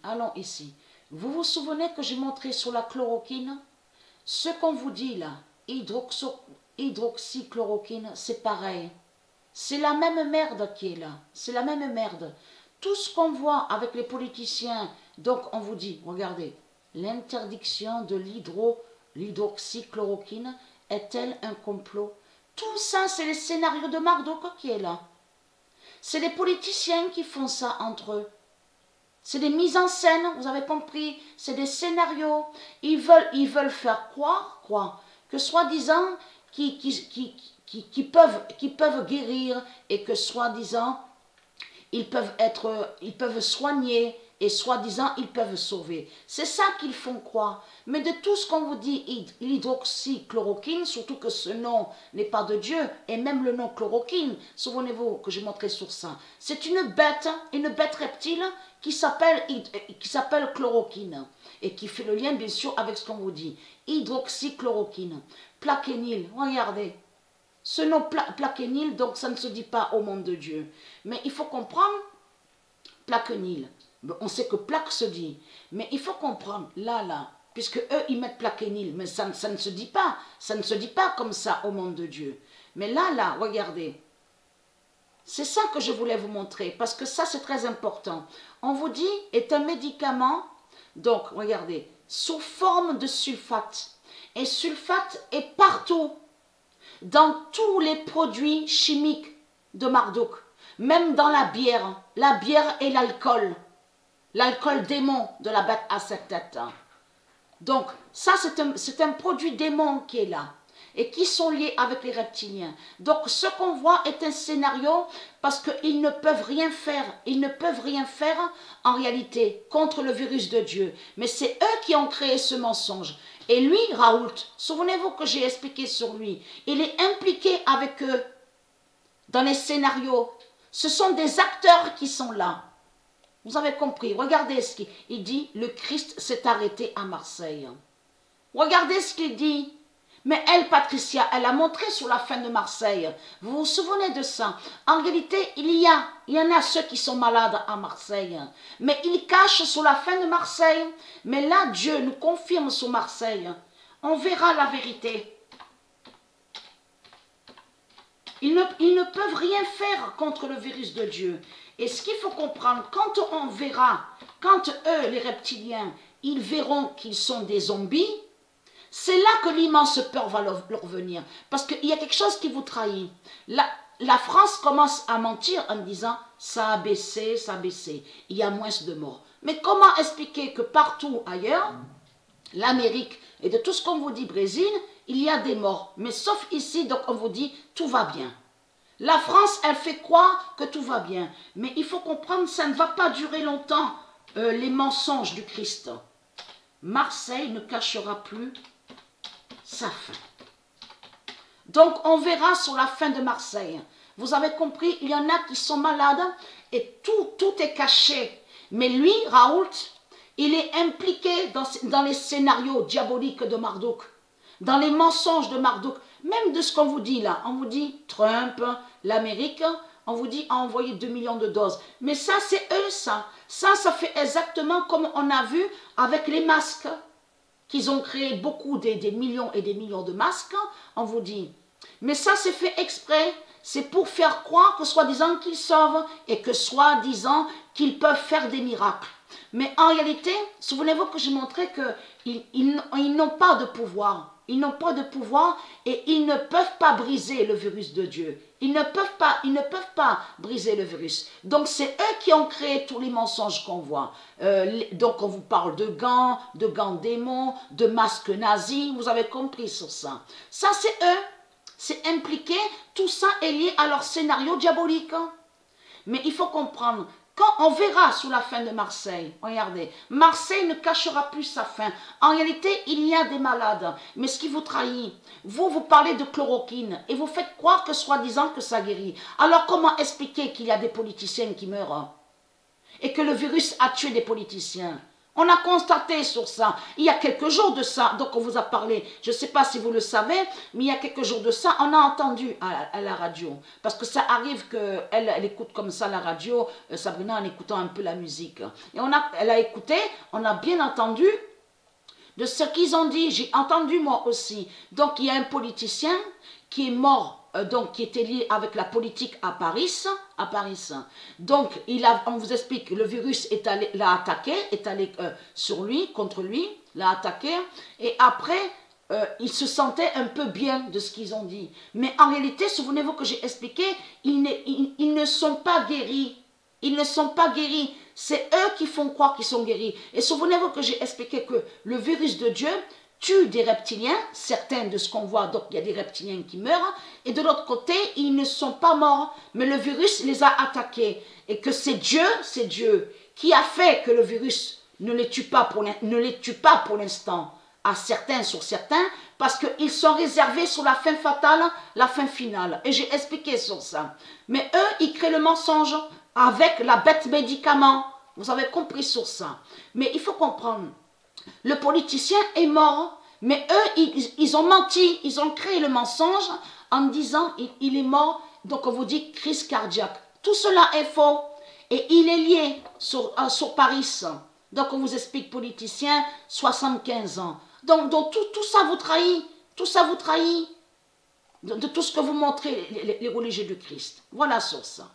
Allons ici. Vous vous souvenez que j'ai montré sur la chloroquine? Ce qu'on vous dit là, hydroxychloroquine, c'est pareil. C'est la même merde qui est là. C'est la même merde. Tout ce qu'on voit avec les politiciens, donc on vous dit, regardez, l'interdiction de l'hydroxychloroquine est-elle un complot? Tout ça, c'est les scénarios de Marduk qui est là. C'est les politiciens qui font ça entre eux. C'est des mises en scène, vous avez compris, c'est des scénarios. Ils veulent faire croire quoi, que soi-disant qui peuvent guérir et que soi-disant ils peuvent soigner et soi-disant ils peuvent sauver. C'est ça qu'ils font croire. Mais de tout ce qu'on vous dit, l'hydroxychloroquine, surtout que ce nom n'est pas de Dieu, et même le nom chloroquine, souvenez-vous que j'ai montré sur ça, c'est une bête reptile qui s'appelle chloroquine et qui fait le lien bien sûr avec ce qu'on vous dit. Hydroxychloroquine, plaquenil, regardez. Ce nom plaquenil, donc ça ne se dit pas au monde de Dieu. Mais il faut comprendre, plaquenil, on sait que plaque se dit, mais il faut comprendre, là, puisque eux ils mettent plaquenil, mais ça ne se dit pas, ça ne se dit pas comme ça au monde de Dieu. Mais là, regardez, c'est ça que je voulais vous montrer, parce que ça c'est très important. On vous dit, est un médicament, donc regardez, sous forme de sulfate, et sulfate est partout, dans tous les produits chimiques de Marduk, même dans la bière et l'alcool démon de la bête à sept têtes. Donc ça c'est un produit démon qui est là et qui sont liés avec les reptiliens. Donc ce qu'on voit est un scénario parce qu'ils ne peuvent rien faire, en réalité contre le virus de Dieu, mais c'est eux qui ont créé ce mensonge. Et lui, Raoult, souvenez-vous que j'ai expliqué sur lui, il est impliqué avec eux dans les scénarios. Ce sont des acteurs qui sont là. Vous avez compris, regardez ce qu'il dit, le Christ s'est arrêté à Marseille. Regardez ce qu'il dit. Mais elle, Patricia, elle a montré sur la fin de Marseille. Vous vous souvenez de ça? En réalité, il y en a ceux qui sont malades à Marseille. Mais ils cachent sur la fin de Marseille. Mais là, Dieu nous confirme sur Marseille. On verra la vérité. Ils ne peuvent rien faire contre le virus de Dieu. Et ce qu'il faut comprendre, quand on verra, quand eux, les reptiliens, ils verront qu'ils sont des zombies, c'est là que l'immense peur va leur venir. Parce qu'il y a quelque chose qui vous trahit. La France commence à mentir en disant ça a baissé, ça a baissé. Il y a moins de morts. Mais comment expliquer que partout ailleurs, l'Amérique et de tout ce qu'on vous dit Brésil, il y a des morts. Mais sauf ici, donc on vous dit tout va bien. La France, elle fait croire que tout va bien. Mais il faut comprendre, ça ne va pas durer longtemps, les mensonges du Christ. Marseille ne cachera plus sa fin. Donc on verra sur la fin de Marseille. Vous avez compris, il y en a qui sont malades et tout est caché. Mais lui, Raoult, il est impliqué dans les scénarios diaboliques de Marduk, dans les mensonges de Marduk, même de ce qu'on vous dit là. On vous dit Trump, l'Amérique, on vous dit a envoyé 2 millions de doses. Mais ça, c'est eux, ça. Ça fait exactement comme on a vu avec les masques, qu'ils ont créé beaucoup, des millions et des millions de masques, on vous dit. Mais ça, c'est fait exprès. C'est pour faire croire que soi-disant qu'ils sauvent et que soi-disant qu'ils peuvent faire des miracles. Mais en réalité, souvenez-vous que j'ai montré qu'ils n'ont pas de pouvoir. Ils n'ont pas de pouvoir et ils ne peuvent pas briser le virus de Dieu. Ils ne peuvent pas briser le virus. Donc c'est eux qui ont créé tous les mensonges qu'on voit. Donc on vous parle de gants démons, de masques nazis. Vous avez compris sur ça. Ça c'est eux. C'est impliqué. Tout ça est lié à leur scénario diabolique. Mais il faut comprendre. Quand on verra sous la fin de Marseille, regardez, Marseille ne cachera plus sa fin. En réalité, il y a des malades. Mais ce qui vous trahit, vous parlez de chloroquine et vous faites croire que soi-disant que ça guérit. Alors comment expliquer qu'il y a des politiciens qui meurent et que le virus a tué des politiciens? On a constaté sur ça. Il y a quelques jours de ça, donc on vous a parlé, je ne sais pas si vous le savez, mais il y a quelques jours de ça, on a entendu à la radio. Parce que ça arrive qu'elle elle écoute comme ça la radio, Sabrina, en écoutant un peu la musique. Et elle a écouté, on a bien entendu de ce qu'ils ont dit. J'ai entendu moi aussi. Donc il y a un politicien qui est mort, donc qui était lié avec la politique à Paris. Donc on vous explique, le virus l'a attaqué, est allé sur lui, contre lui, l'a attaqué, et après il se sentait un peu bien de ce qu'ils ont dit. Mais en réalité, souvenez-vous que j'ai expliqué, ils ne sont pas guéris. Ils ne sont pas guéris. C'est eux qui font croire qu'ils sont guéris. Et souvenez-vous que j'ai expliqué que le virus de Dieu tue des reptiliens, certains de ce qu'on voit, donc il y a des reptiliens qui meurent, et de l'autre côté, ils ne sont pas morts, mais le virus les a attaqués. Et que c'est Dieu qui a fait que le virus ne les tue pas pour l'instant, sur certains, parce qu'ils sont réservés sur la fin fatale, la fin finale. Et j'ai expliqué sur ça. Mais eux, ils créent le mensonge avec la bête médicament. Vous avez compris sur ça. Mais il faut comprendre, le politicien est mort, mais eux, ils ont menti, ils ont créé le mensonge en disant il est mort, donc on vous dit crise cardiaque. Tout cela est faux et il est lié sur Paris. Donc on vous explique politicien, 75 ans. Donc tout ça vous trahit, de tout ce que vous montrez les religieux du Christ. Voilà sur ça.